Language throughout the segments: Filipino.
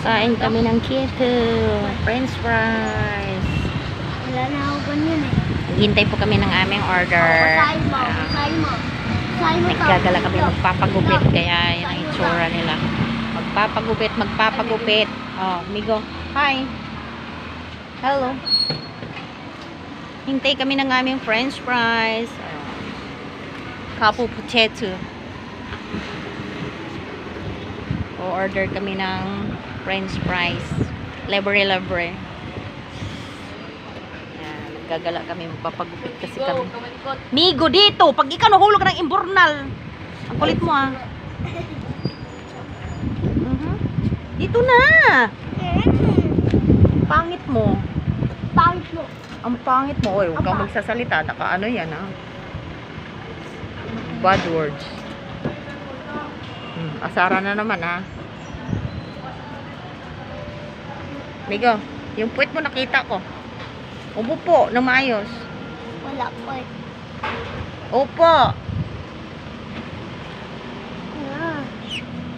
Kain kami ng keto. French fries. Wala na ako ganyan eh. Hintay po kami ng aming order. Basahin mo. Basahin mo. Basahin mo to. Nagkagala kami magpapagupit. Kaya yun ang itsura nila. Magpapagupit. Oh, Migo. Hi. Hello. Hintay kami ng aming French fries. Couple potato. O-order kami ng French fries. Libre. Gagala kami, magpapagupit kasi kami. Migo, dito! Pag ikaw nahulog ng imburnal. Ang kulit mo ah. Dito na! Pangit mo. Pangit mo. Ang pangit mo. Oy, huwag kang magsasalita. Naka ano yan ah. Bad words. Asara na naman ah. Migo, yung puwet mo nakita ko. Upo po, na maayos. Wala po eh. Opo. Ah.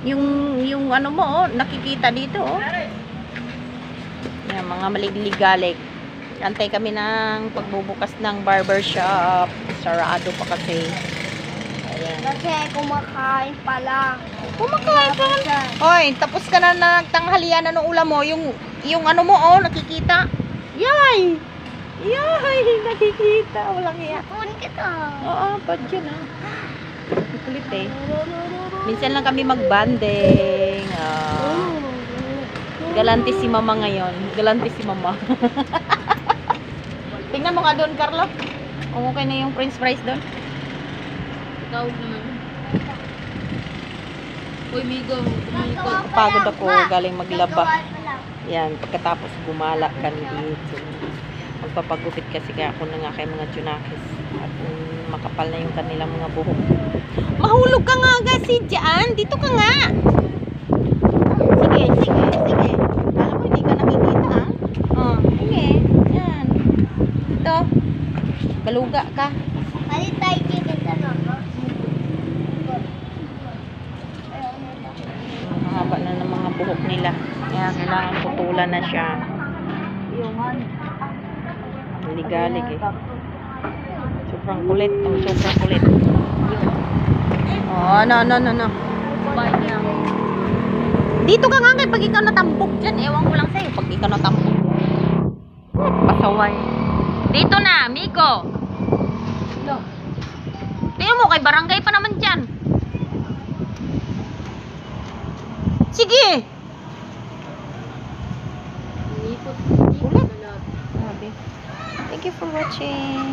Yung ano mo, oh, nakikita dito, oh. Yan, mga maliligalik. Antay kami ng pagbubukas ng barbershop. Sarado pa kasi. Ayan. Kasi kumakain pa lang. Kumakain pa lang. Hoy, tapos ka na nagtanghalian na ng ulam mo. Yung ano mo, oh, nakikita. Yay! Yay! Nakikita. Walang iya. Kunin kita. Oo, bad yun ah. Kulit eh. Minsan lang kami magbanding. Galante si mama ngayon. Galante si mama. Tingnan mo nga doon, Carlo. Kung okay na yung french fries doon. Ikaw naman. Uy, Migo. Pagod ako. Galing maglaba. Yan. Pagkatapos gumala kami dito. Magpapagupit kasi kaya ako na nga kay mga tsunakis. At makapal na yung kanilang mga buhok. Mahulog ka nga kasi dyan. Dito ka nga. Sige. Alam mo, hindi ka nakikita ah. Oh, sige. Yan. Ito. Baluga ka. Palit tayo kita no. Ang haba na ng mga buhok nila. Kaya kailangan putulan na siya. Ligalig eh. Sobrang kulit. Sobrang kulit. Oh, no. Bye niya. Dito ka nga pag ikaw natampok dyan. Ewan ko lang sa'yo pag ikaw natampok. Pasaway. Dito na, Migo. Tingnan mo, kay barangay pa naman dyan. Sige. Ipot. Ulit. Thank you for watching.